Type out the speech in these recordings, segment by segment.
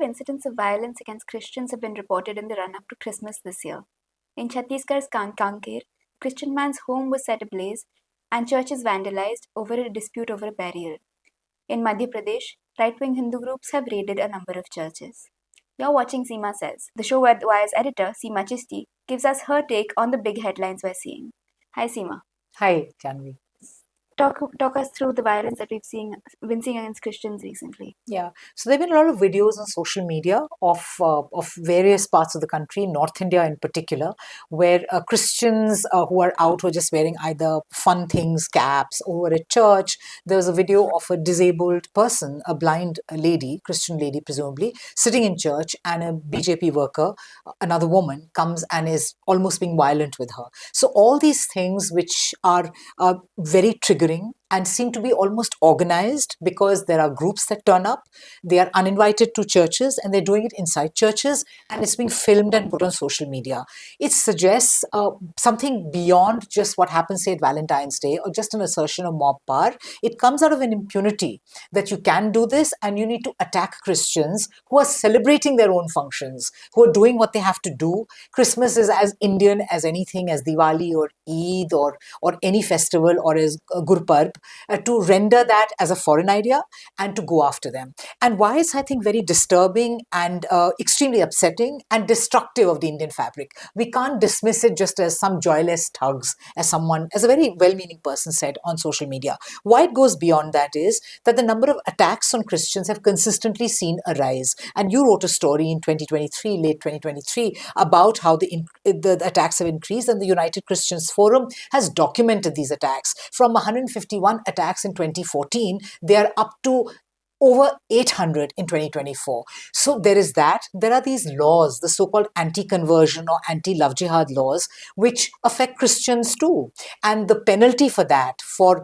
incidents of violence against Christians have been reported in the run-up to Christmas this year. In Chhattisgarh's Kanker, a Christian man's home was set ablaze and churches vandalized over a dispute over a burial. In Madhya Pradesh, right-wing Hindu groups have raided a number of churches. You're watching Seema Says. The show Wire's editor, Seema Chishti, gives us her take on the big headlines we're seeing. Hi, Seema. Hi, Jahnavi. Talk us through the violence that been seeing against Christians recently. Yeah, so there have been a lot of videos on social media of various parts of the country, North India in particular, where Christians who are out who are just wearing either fun things, caps, over at church. There was a video of a disabled person, a blind lady, Christian lady presumably, sitting in church, and a BJP worker, another woman, comes and is almost being violent with her. So all these things which are very triggering and seem to be almost organized, because there are groups that turn up, they are uninvited to churches, and they're doing it inside churches, and it's being filmed and put on social media. It suggests something beyond just what happens, say, at Valentine's Day, or just an assertion of mob power. It comes out of an impunity that you can do this, and you need to attack Christians who are celebrating their own functions, who are doing what they have to do. Christmas is as Indian as anything, as Diwali or Eid or any festival, or as Gurpurb, to render that as a foreign idea and to go after them. And why it's, I think, very disturbing and extremely upsetting and destructive of the Indian fabric. We can't dismiss it just as some joyless thugs, as a very well-meaning person said on social media. Why it goes beyond that is that the number of attacks on Christians have consistently seen a rise. And you wrote a story in 2023, late 2023, about how the attacks have increased, and the United Christians Forum has documented these attacks. From 151 attacks in 2014, they are up to over 800 in 2024. So there is that. There are these laws, the so-called anti-conversion or anti-love jihad laws, which affect Christians too. And the penalty for that, for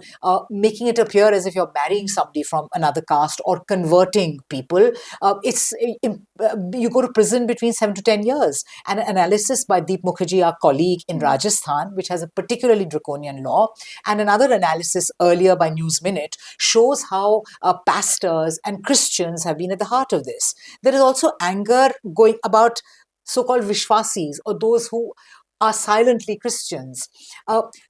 making it appear as if you're marrying somebody from another caste or converting people, you go to prison between 7 to 10 years. And an analysis by Deep Mukherjee, our colleague in Rajasthan, which has a particularly draconian law, and another analysis earlier by News Minute shows how pastors and Christians have been at the heart of this. There is also anger going about so-called Vishwasis, or those who are silently Christians.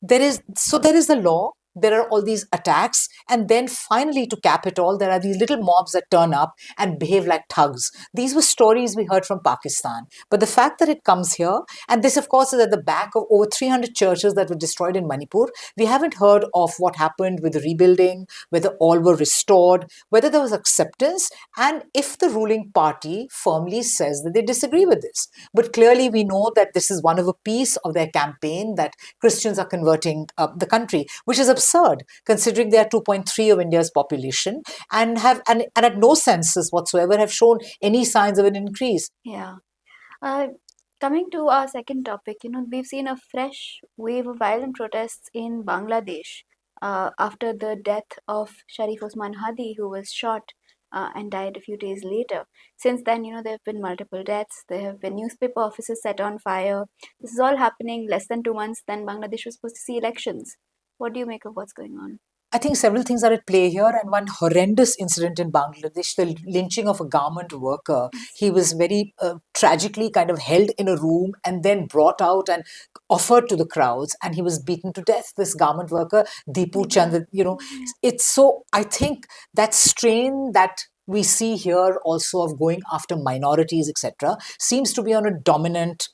There is the law. There are all these attacks, and then finally, to cap it all, there are these little mobs that turn up and behave like thugs. These were stories we heard from Pakistan. But the fact that it comes here, and this of course is at the back of over 300 churches that were destroyed in Manipur, we haven't heard of what happened with the rebuilding, whether all were restored, whether there was acceptance, and if the ruling party firmly says that they disagree with this. But clearly we know that this is one of a piece of their campaign, that Christians are converting the country, which is absurd, considering they are 2.3 of India's population, and at no census whatsoever have shown any signs of an increase. Yeah. Coming to our second topic, we've seen a fresh wave of violent protests in Bangladesh after the death of Sharif Osman Hadi, who was shot and died a few days later. Since then, there have been multiple deaths. There have been newspaper offices set on fire. This is all happening less than 2 months than Bangladesh was supposed to see elections. What do you make of what's going on? I think several things are at play here, and one horrendous incident in Bangladesh, the lynching of a garment worker. He was very tragically kind of held in a room and then brought out and offered to the crowds, and he was beaten to death. This garment worker, Dipu Chand, it's so, I think that strain that we see here also of going after minorities, etc., seems to be on a dominant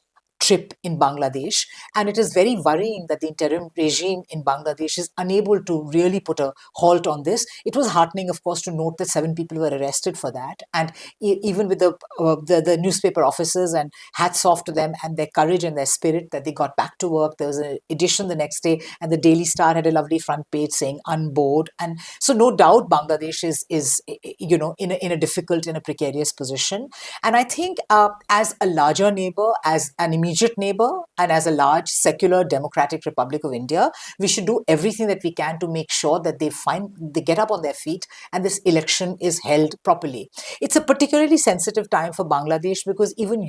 trip in Bangladesh, and it is very worrying that the interim regime in Bangladesh is unable to really put a halt on this. It was heartening, of course, to note that 7 people were arrested for that, and even with the newspaper officers, and hats off to them and their courage and their spirit that they got back to work. There was an edition the next day, and the Daily Star had a lovely front page saying "unboard," and so no doubt Bangladesh is in a difficult, in a precarious position. And I think as a larger neighbor, as an immediate neighbor, and as a large secular democratic Republic of India, we should do everything that we can to make sure that they get up on their feet and this election is held properly. It's a particularly sensitive time for Bangladesh, because even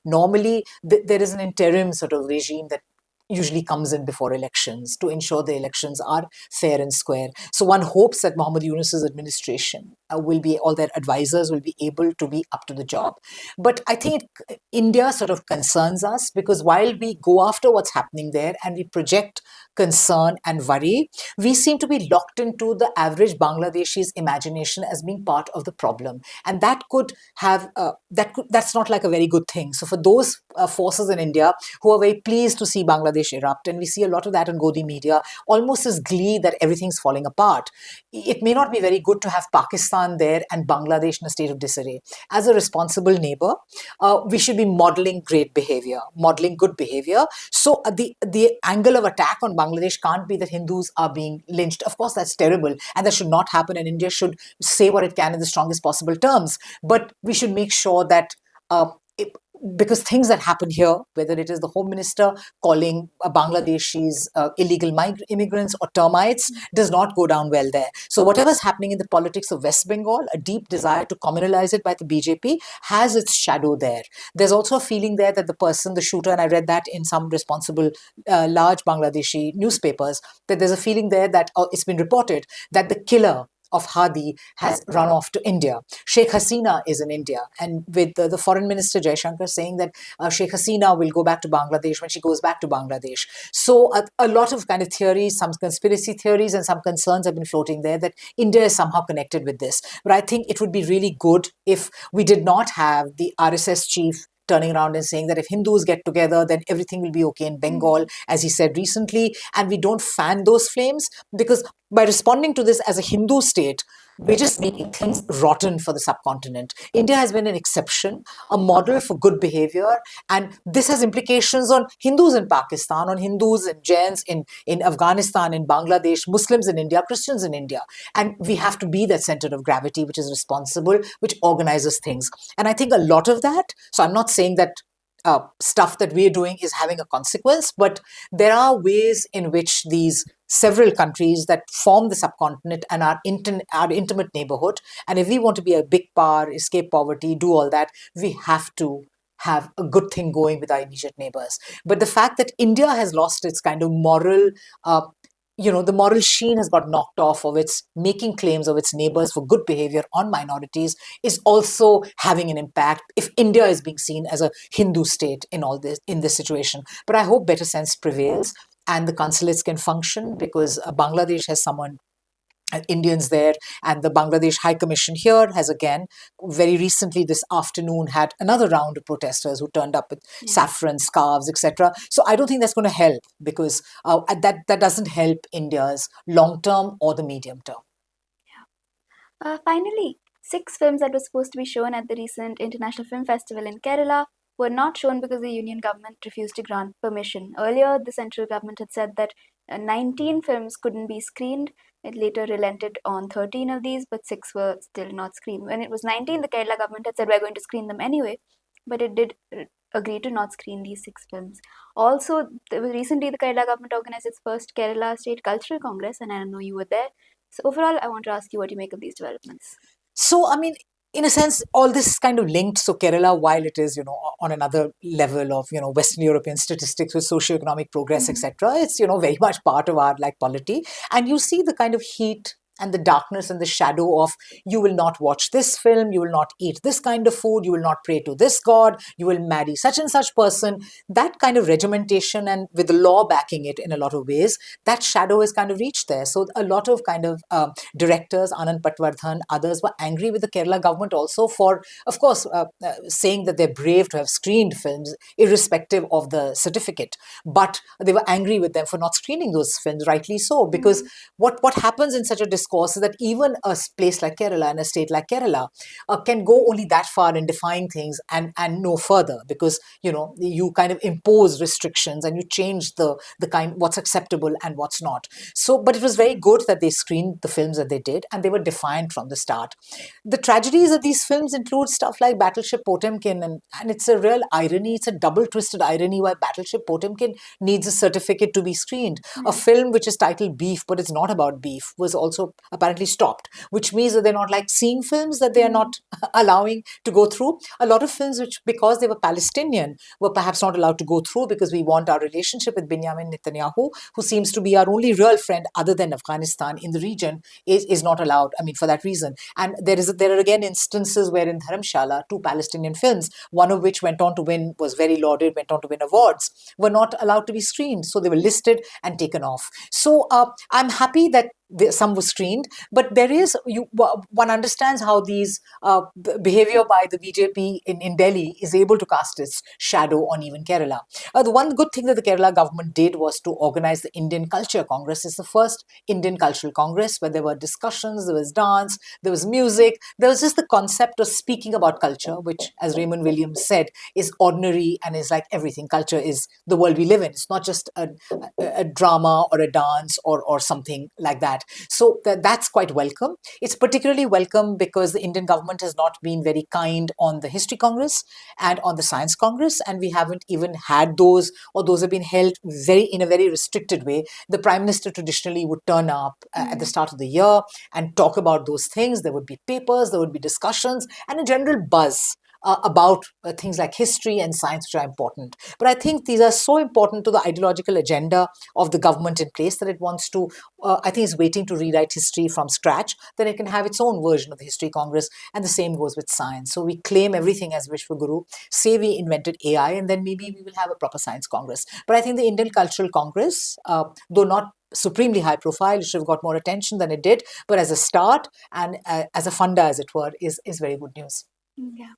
normally, there is an interim sort of regime that usually comes in before elections to ensure the elections are fair and square. So one hopes that Muhammad Yunus's administration all their advisors will be able to be up to the job. But I think India sort of concerns us because while we go after what's happening there and we project concern and worry, we seem to be locked into the average Bangladeshi's imagination as being part of the problem. And that could have, that's not like a very good thing. So for those forces in India who are very pleased to see Bangladesh erupt, and we see a lot of that in Godi media, almost as glee that everything's falling apart, it may not be very good to have Pakistan there and Bangladesh in a state of disarray. As a responsible neighbor, we should be modeling great behavior, modeling good behavior. So the angle of attack on Bangladesh can't be that Hindus are being lynched. Of course, that's terrible, and that should not happen. And India should say what it can in the strongest possible terms. But we should make sure that. It, because things that happen here, whether it is the Home Minister calling Bangladeshis illegal immigrants or termites, does not go down well there. So whatever's happening in the politics of West Bengal, a deep desire to communalize it by the BJP, has its shadow there. There's also a feeling there that the person, the shooter, and I read that in some responsible large Bangladeshi newspapers, that there's a feeling there that it's been reported that the killer of Hadi has run off to India. Sheikh Hasina is in India, and with the foreign minister Jaishankar saying that Sheikh Hasina will go back to Bangladesh when she goes back to Bangladesh. So a lot of kind of theories, some conspiracy theories and some concerns have been floating there that India is somehow connected with this. But I think it would be really good if we did not have the RSS chief turning around and saying that if Hindus get together, then everything will be okay in Bengal, as he said recently, and we don't fan those flames, because by responding to this as a Hindu state, we're just making things rotten for the subcontinent. India has been an exception, a model for good behavior, and this has implications on Hindus in Pakistan, on Hindus and Jains in Afghanistan, in Bangladesh, Muslims in India, Christians in India. And we have to be that center of gravity, which is responsible, which organizes things. And I think a lot of that, so I'm not saying that stuff that we're doing is having a consequence, but there are ways in which these several countries that form the subcontinent and our intimate neighborhood, and if we want to be a big power, escape poverty, do all that, we have to have a good thing going with our immediate neighbors. But the fact that India has lost its kind of moral the moral sheen has got knocked off of its making claims of its neighbors for good behavior on minorities is also having an impact if India is being seen as a Hindu state in this situation. But I hope better sense prevails and the consulates can function, because Bangladesh has someone Indians there, and the Bangladesh High Commission here has again very recently this afternoon had another round of protesters who turned up with saffron scarves, etc. So I don't think that's going to help, because that doesn't help India's long term or the medium term. Finally, 6 films that were supposed to be shown at the recent International Film Festival in Kerala were not shown because the union government refused to grant permission. Earlier, the central government had said that 19 films couldn't be screened. It later relented on 13 of these, but 6 were still not screened. When it was 19, the Kerala government had said we're going to screen them anyway, but it did agree to not screen these 6 films. Also, recently the Kerala government organized its first Kerala State Cultural Congress, and I know you were there. So overall, I want to ask you what you make of these developments. So, I mean, in a sense, all this is kind of linked. So Kerala, while it is, on another level of, Western European statistics with socioeconomic progress, etc., it's, very much part of our polity. And you see the kind of heat and the darkness and the shadow of you will not watch this film, you will not eat this kind of food, you will not pray to this god, you will marry such and such person. That kind of regimentation, and with the law backing it in a lot of ways, that shadow is kind of reached there. So a lot of kind of directors, Anand Patwardhan, others were angry with the Kerala government also for, of course, saying that they're brave to have screened films irrespective of the certificate. But they were angry with them for not screening those films, rightly so, because what happens in such a discourse is that even a place like Kerala and a state like Kerala can go only that far in defying things and no further, because you kind of impose restrictions and you change the kind what's acceptable and what's not. So, but it was very good that they screened the films that they did, and they were defiant from the start. The tragedies of these films include stuff like Battleship Potemkin, and it's a real irony. It's a double twisted irony why Battleship Potemkin needs a certificate to be screened. A film which is titled Beef, but it's not about beef, was also apparently stopped, which means that they're not like seeing films that they are not allowing to go through. A lot of films which, because they were Palestinian, were perhaps not allowed to go through because we want our relationship with Benjamin Netanyahu, who seems to be our only real friend other than Afghanistan in the region, is not allowed. I mean, for that reason. And there are again instances where in Dharamshala, two Palestinian films, one of which went on to win, was very lauded, went on to win awards, were not allowed to be screened. So they were listed and taken off. So I'm happy that some were screened, but there is one understands how these behavior by the BJP in Delhi is able to cast its shadow on even Kerala. The one good thing that the Kerala government did was to organize the Indian Culture Congress. It's the first Indian Cultural Congress where there were discussions, there was dance, there was music, there was just the concept of speaking about culture, which, as Raymond Williams said, is ordinary and is like everything. Culture is the world we live in. It's not just a drama or a dance or something like that. So that's quite welcome. It's particularly welcome because the Indian government has not been very kind on the History Congress and on the Science Congress, and we haven't even had those, or those have been held in a very restricted way. The Prime Minister traditionally would turn up at the start of the year and talk about those things. There would be papers, there would be discussions, and a general buzz about things like history and science, which are important. But I think these are so important to the ideological agenda of the government in place that it wants to, I think it's waiting to rewrite history from scratch, then it can have its own version of the History Congress, and the same goes with science. So we claim everything as Vishwaguru, say we invented AI, and then maybe we will have a proper science congress. But I think the Indian Cultural Congress, though not supremely high profile, it should have got more attention than it did, but as a start and as a funda, as it were, is very good news. Yeah.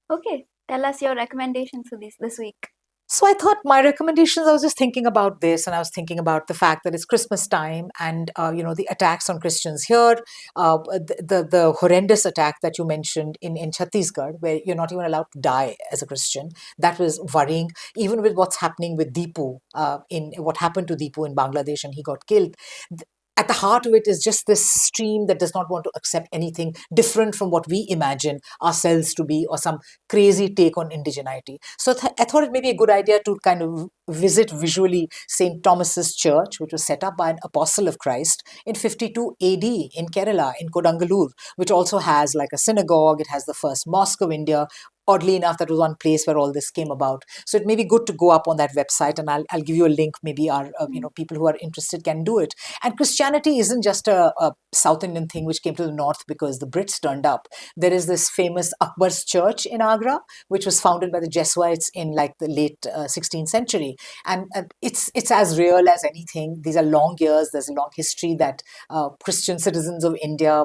Okay, tell us your recommendations for this week. So I thought my recommendations, I was just thinking about this, and I was thinking about the fact that it's Christmas time, and the attacks on Christians here, the horrendous attack that you mentioned in Chhattisgarh, where you're not even allowed to die as a Christian. That was worrying. Even with what's happening with Dipu, in what happened to Dipu in Bangladesh, and he got killed. At the heart of it is just this stream that does not want to accept anything different from what we imagine ourselves to be, or some crazy take on indigeneity. So I thought it may be a good idea to kind of visit visually St. Thomas's Church, which was set up by an apostle of Christ in 52 AD in Kerala, in Kodangalur, which also has like a synagogue. It has the first mosque of India. Oddly enough, that was one place where all this came about. So it may be good to go up on that website, and I'll give you a link. Maybe our people who are interested can do it. And Christianity isn't just a South Indian thing which came to the north because the Brits turned up. There is this famous Akbar's Church in Agra, which was founded by the Jesuits in like the late 16th century, and it's as real as anything. These are long years. There's a long history that Christian citizens of India,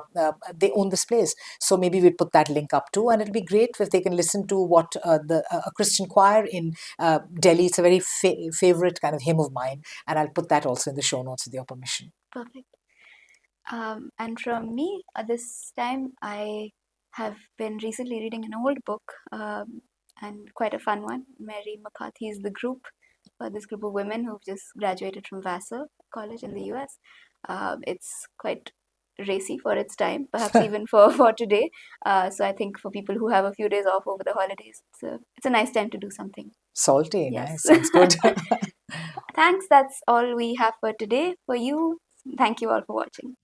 they own this place. So maybe we put that link up too, and it'll be great if they can listen to what a Christian choir in Delhi. It's a very favorite kind of hymn of mine, and I'll put that also in the show notes with your permission. Perfect. And from me, this time I have been recently reading an old book, and quite a fun one. Mary McCarthy's The Group, this group of women who've just graduated from Vassar College in the US. It's quite racy for its time, perhaps even for today. So I think for people who have a few days off over the holidays, it's a nice time to do something. Salty, Yes. nice, sounds good. Thanks, that's all we have for today. For you, thank you all for watching.